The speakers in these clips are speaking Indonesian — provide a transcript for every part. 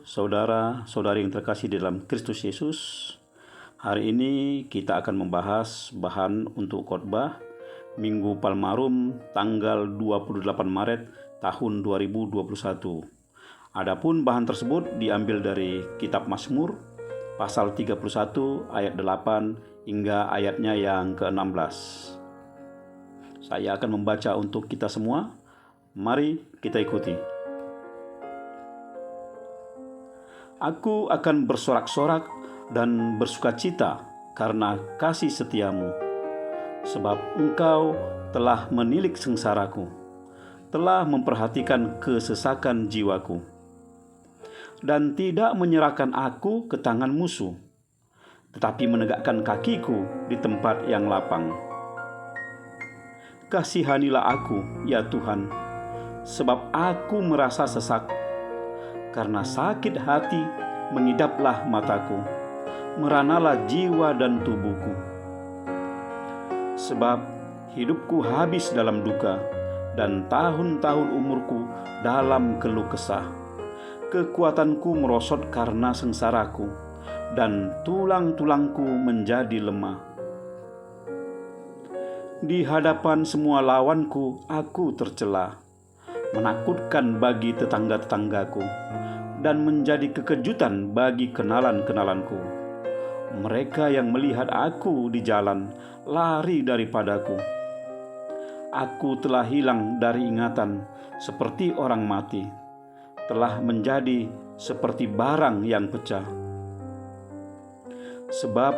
saudara-saudari yang terkasih di dalam Kristus Yesus. Hari ini kita akan membahas bahan untuk khotbah Minggu Palmarum tanggal 28 Maret tahun 2021. Adapun bahan tersebut diambil dari kitab Mazmur pasal 31 ayat 8 hingga ayatnya yang ke-16. Saya akan membaca untuk kita semua. Mari kita ikuti. Aku akan bersorak-sorak dan bersukacita karena kasih setiamu, sebab engkau telah menilik sengsaraku, telah memperhatikan kesesakan jiwaku, dan tidak menyerahkan aku ke tangan musuh, tetapi menegakkan kakiku di tempat yang lapang. Kasihanilah aku, ya Tuhan, sebab aku merasa sesak. Karena sakit hati mengidaplah mataku, meranalah jiwa dan tubuhku. Sebab hidupku habis dalam duka, dan tahun-tahun umurku dalam keluh kesah. Kekuatanku merosot karena sengsaraku, dan tulang-tulangku menjadi lemah. Di hadapan semua lawanku aku tercela, menakutkan bagi tetangga-tetanggaku, dan menjadi kekejutan bagi kenalan-kenalanku. Mereka yang melihat aku di jalan lari daripadaku. Aku telah hilang dari ingatan seperti orang mati, telah menjadi seperti barang yang pecah. Sebab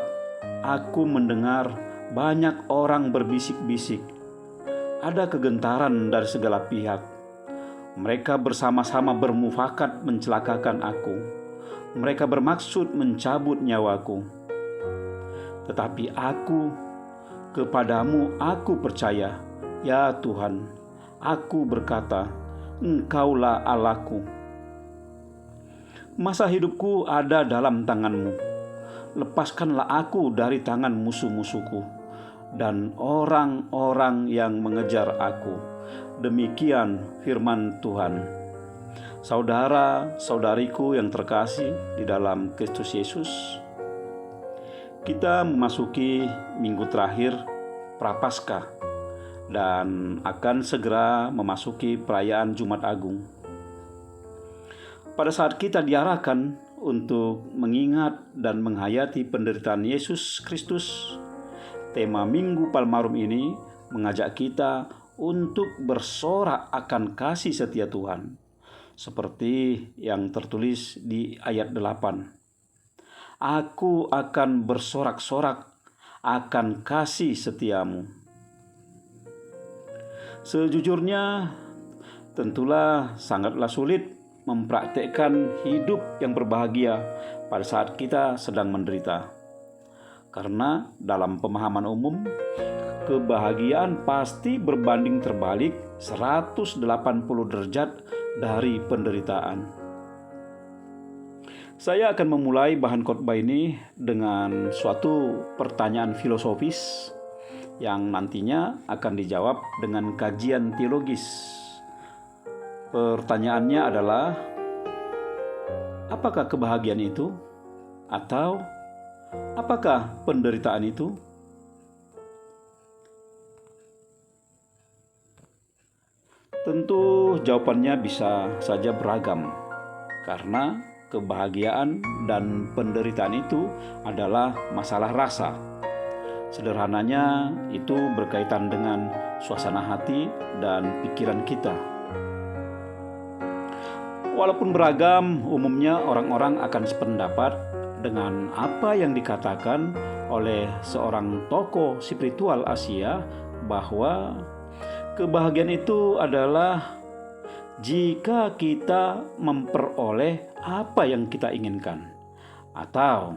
aku mendengar banyak orang berbisik-bisik, ada kegentaran dari segala pihak. Mereka bersama-sama bermufakat mencelakakan aku. Mereka bermaksud mencabut nyawaku. Tetapi aku, kepadamu aku percaya, ya Tuhan. Aku berkata, Engkaulah Allahku. Masa hidupku ada dalam tangan-Mu. Lepaskanlah aku dari tangan musuh-musuhku dan orang-orang yang mengejar aku. Demikian firman Tuhan. Saudara-saudariku yang terkasih di dalam Kristus Yesus, kita memasuki minggu terakhir Prapaskah dan akan segera memasuki perayaan Jumat Agung. Pada saat kita diarahkan untuk mengingat dan menghayati penderitaan Yesus Kristus, tema Minggu Palmarum ini mengajak kita untuk bersorak akan kasih setia Tuhan, seperti yang tertulis di ayat 8. Aku akan bersorak-sorak akan kasih setiamu. Sejujurnya, tentulah sangatlah sulit mempraktekkan hidup yang berbahagia pada saat kita sedang menderita. Karena dalam pemahaman umum, kebahagiaan pasti berbanding terbalik 180 derajat dari penderitaan. Saya akan memulai bahan khotbah ini dengan suatu pertanyaan filosofis yang nantinya akan dijawab dengan kajian teologis. Pertanyaannya adalah, apakah kebahagiaan itu? Atau apakah penderitaan itu? Tentu jawabannya bisa saja beragam, karena kebahagiaan dan penderitaan itu adalah masalah rasa. Sederhananya, itu berkaitan dengan suasana hati dan pikiran kita. Walaupun beragam, umumnya orang-orang akan sependapat dengan apa yang dikatakan oleh seorang tokoh spiritual Asia, bahwa kebahagiaan itu adalah jika kita memperoleh apa yang kita inginkan, atau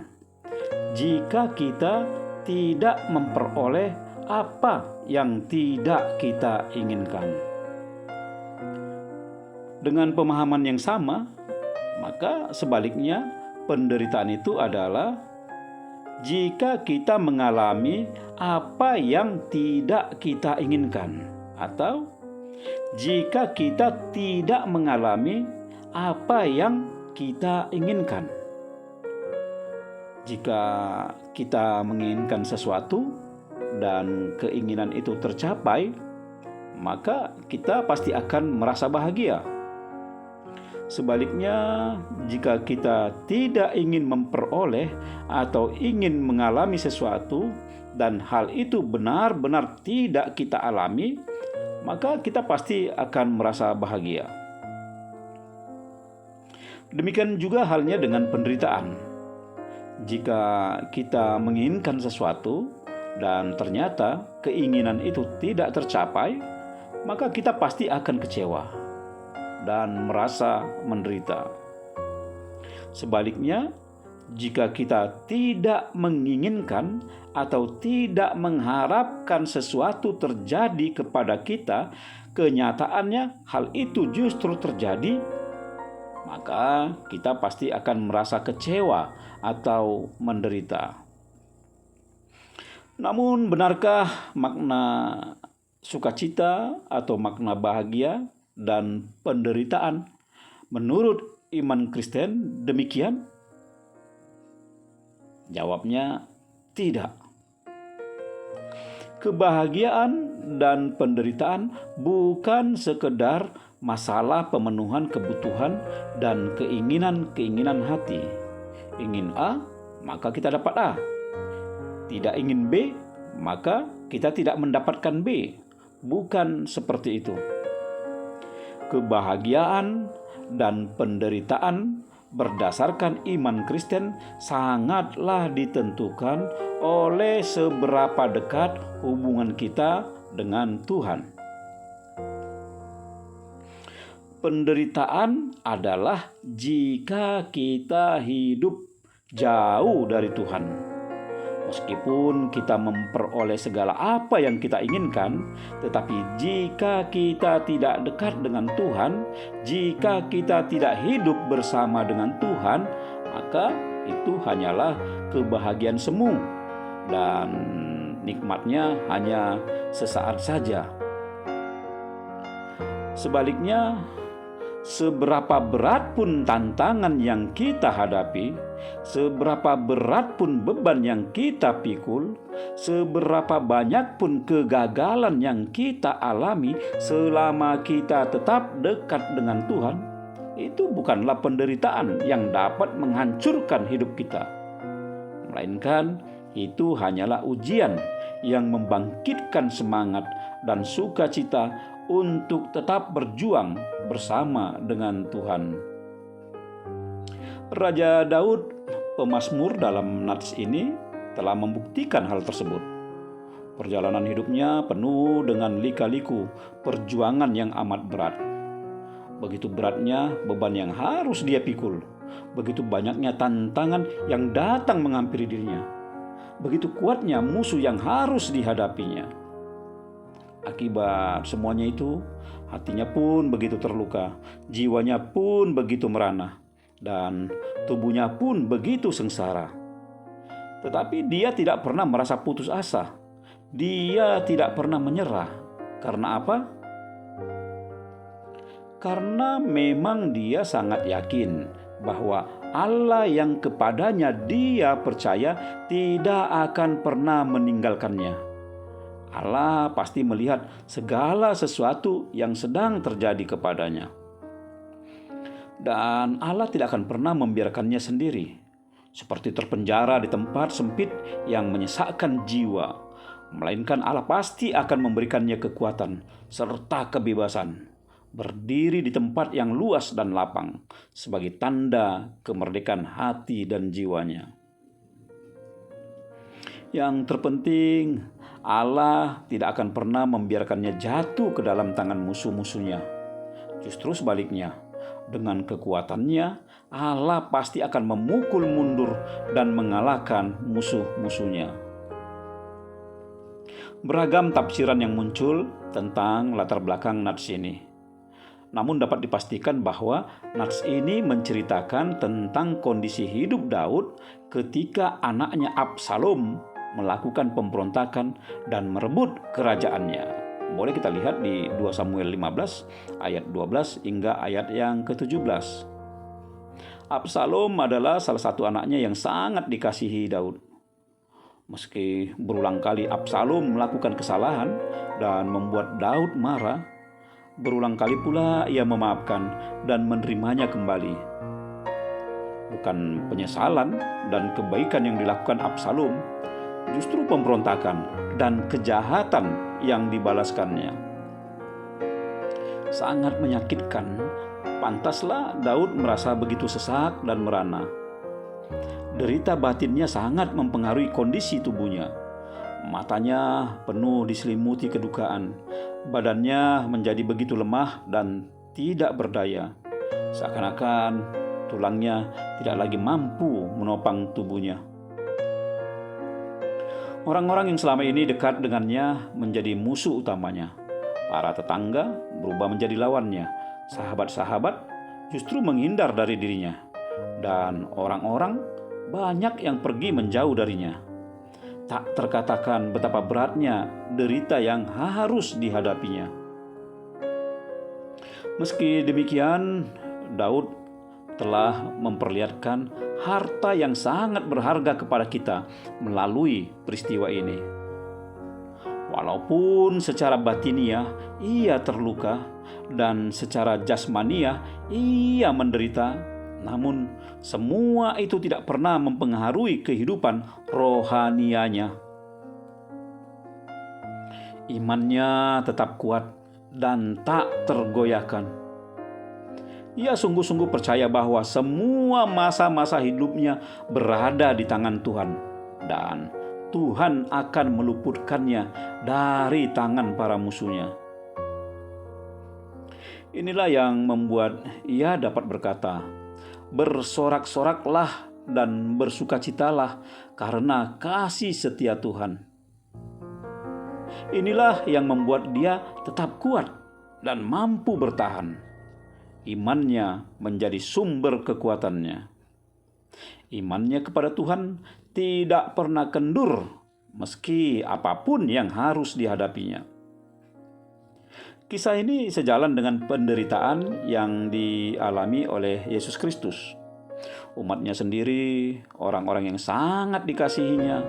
jika kita tidak memperoleh apa yang tidak kita inginkan. Dengan pemahaman yang sama, maka sebaliknya penderitaan itu adalah jika kita mengalami apa yang tidak kita inginkan, atau jika kita tidak mengalami apa yang kita inginkan. Jika kita menginginkan sesuatu dan keinginan itu tercapai, maka kita pasti akan merasa bahagia. Sebaliknya, jika kita tidak ingin memperoleh atau ingin mengalami sesuatu dan hal itu benar-benar tidak kita alami, maka kita pasti akan merasa bahagia. Demikian juga halnya dengan penderitaan. Jika kita menginginkan sesuatu dan ternyata keinginan itu tidak tercapai, maka kita pasti akan kecewa dan merasa menderita. Sebaliknya, jika kita tidak menginginkan atau tidak mengharapkan sesuatu terjadi kepada kita, kenyataannya hal itu justru terjadi, maka kita pasti akan merasa kecewa atau menderita. Namun, benarkah makna sukacita atau makna bahagia dan penderitaan menurut iman Kristen demikian? Jawabnya tidak. Kebahagiaan dan penderitaan bukan sekedar masalah pemenuhan kebutuhan dan keinginan-keinginan hati. Ingin A, maka kita dapat A. Tidak ingin B, maka kita tidak mendapatkan B. Bukan seperti itu. Kebahagiaan dan penderitaan berdasarkan iman Kristen sangatlah ditentukan oleh seberapa dekat hubungan kita dengan Tuhan. Penderitaan adalah jika kita hidup jauh dari Tuhan. Meskipun kita memperoleh segala apa yang kita inginkan, tetapi jika kita tidak dekat dengan Tuhan, jika kita tidak hidup bersama dengan Tuhan, maka itu hanyalah kebahagiaan semu dan nikmatnya hanya sesaat saja. Sebaliknya, seberapa berat pun tantangan yang kita hadapi, seberapa berat pun beban yang kita pikul, seberapa banyak pun kegagalan yang kita alami, selama kita tetap dekat dengan Tuhan, itu bukanlah penderitaan yang dapat menghancurkan hidup kita. Melainkan itu hanyalah ujian yang membangkitkan semangat dan sukacita untuk tetap berjuang bersama dengan Tuhan. Raja Daud, pemazmur dalam nats ini, telah membuktikan hal tersebut. Perjalanan hidupnya penuh dengan lika-liku, perjuangan yang amat berat. Begitu beratnya beban yang harus dia pikul, begitu banyaknya tantangan yang datang menghampiri dirinya, begitu kuatnya musuh yang harus dihadapinya. Akibat semuanya itu, hatinya pun begitu terluka, jiwanya pun begitu merana, dan tubuhnya pun begitu sengsara. Tetapi dia tidak pernah merasa putus asa. Dia tidak pernah menyerah. Karena apa? Karena memang dia sangat yakin bahwa Allah yang kepadanya dia percaya tidak akan pernah meninggalkannya. Allah pasti melihat segala sesuatu yang sedang terjadi kepadanya. Dan Allah tidak akan pernah membiarkannya sendiri, seperti terpenjara di tempat sempit yang menyesakkan jiwa. Melainkan Allah pasti akan memberikannya kekuatan serta kebebasan, berdiri di tempat yang luas dan lapang, sebagai tanda kemerdekaan hati dan jiwanya. Yang terpenting, Allah tidak akan pernah membiarkannya jatuh ke dalam tangan musuh-musuhnya. Justru sebaliknya, dengan kekuatannya, Allah pasti akan memukul mundur dan mengalahkan musuh-musuhnya. Beragam tafsiran yang muncul tentang latar belakang nats ini. Namun dapat dipastikan bahwa nats ini menceritakan tentang kondisi hidup Daud ketika anaknya Absalom melakukan pemberontakan dan merebut kerajaannya. Boleh kita lihat di 2 Samuel 15 ayat 12 hingga ayat yang ke-17. Absalom adalah salah satu anaknya yang sangat dikasihi Daud. Meski berulang kali Absalom melakukan kesalahan dan membuat Daud marah, berulang kali pula ia memaafkan dan menerimanya kembali. Bukan penyesalan dan kebaikan yang dilakukan Absalom, justru pemberontakan dan kejahatan yang dibalaskannya. Sangat menyakitkan, pantaslah Daud merasa begitu sesak dan merana. Derita batinnya sangat mempengaruhi kondisi tubuhnya. Matanya penuh diselimuti kedukaan, badannya menjadi begitu lemah dan tidak berdaya. Seakan-akan tulangnya tidak lagi mampu menopang tubuhnya. Orang-orang yang selama ini dekat dengannya menjadi musuh utamanya. Para tetangga berubah menjadi lawannya. Sahabat-sahabat justru menghindar dari dirinya. Dan orang-orang banyak yang pergi menjauh darinya. Tak terkatakan betapa beratnya derita yang harus dihadapinya. Meski demikian, Daud telah memperlihatkan harta yang sangat berharga kepada kita melalui peristiwa ini. Walaupun secara batiniah ia terluka dan secara jasmaniah ia menderita, namun semua itu tidak pernah mempengaruhi kehidupan rohanianya. Imannya tetap kuat dan tak tergoyahkan. Ia sungguh-sungguh percaya bahwa semua masa-masa hidupnya berada di tangan Tuhan, dan Tuhan akan meluputkannya dari tangan para musuhnya. Inilah yang membuat ia dapat berkata, "Bersorak-soraklah dan bersukacitalah karena kasih setia Tuhan." Inilah yang membuat dia tetap kuat dan mampu bertahan. Imannya menjadi sumber kekuatannya. Imannya kepada Tuhan tidak pernah kendur meski apapun yang harus dihadapinya. Kisah ini sejalan dengan penderitaan yang dialami oleh Yesus Kristus. Umatnya sendiri, orang-orang yang sangat dikasihinya,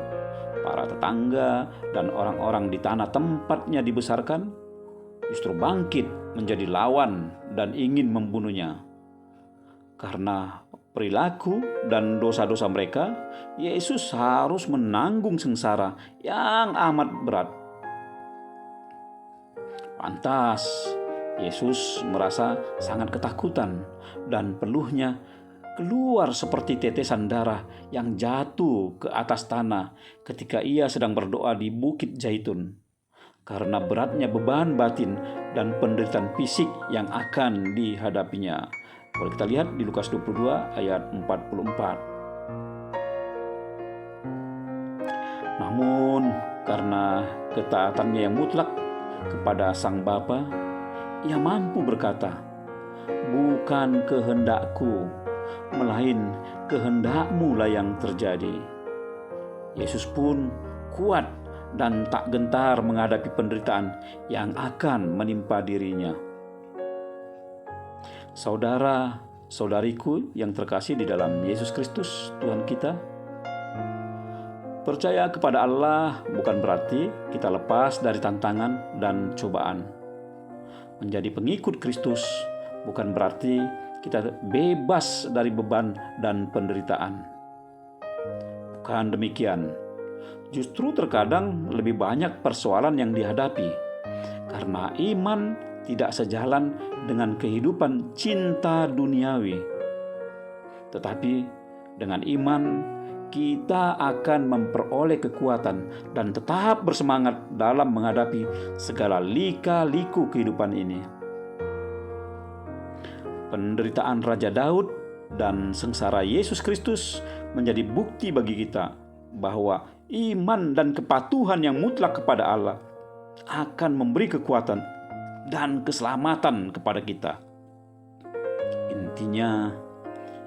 para tetangga, dan orang-orang di tanah tempatnya dibesarkan, justru bangkit menjadi lawan dan ingin membunuhnya. Karena perilaku dan dosa-dosa mereka, Yesus harus menanggung sengsara yang amat berat. Pantas Yesus merasa sangat ketakutan dan peluhnya keluar seperti tetesan darah yang jatuh ke atas tanah ketika ia sedang berdoa di Bukit Zaitun, karena beratnya beban batin dan penderitaan fisik yang akan dihadapinya. Boleh kita lihat di Lukas 22 ayat 44. Namun karena ketaatannya yang mutlak kepada Sang Bapa, ia mampu berkata, "Bukan kehendakku, melain kehendak-Mu lah yang terjadi." Yesus pun kuat dan tak gentar menghadapi penderitaan yang akan menimpa dirinya. Saudara, saudariku yang terkasih di dalam Yesus Kristus Tuhan kita, percaya kepada Allah bukan berarti kita lepas dari tantangan dan cobaan. Menjadi pengikut Kristus bukan berarti kita bebas dari beban dan penderitaan. Bukan demikian. Justru terkadang lebih banyak persoalan yang dihadapi karena iman tidak sejalan dengan kehidupan cinta duniawi. Tetapi dengan iman kita akan memperoleh kekuatan dan tetap bersemangat dalam menghadapi segala lika-liku kehidupan ini. Penderitaan Raja Daud dan sengsara Yesus Kristus menjadi bukti bagi kita bahwa iman dan kepatuhan yang mutlak kepada Allah akan memberi kekuatan dan keselamatan kepada kita. Intinya,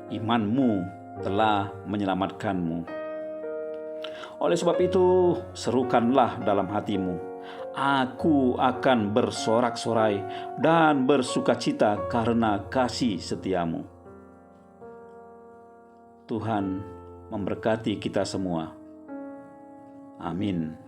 imanmu telah menyelamatkanmu. Oleh sebab itu, serukanlah dalam hatimu, "Aku akan bersorak-sorai dan bersukacita karena kasih setiamu." Tuhan memberkati kita semua. Amin.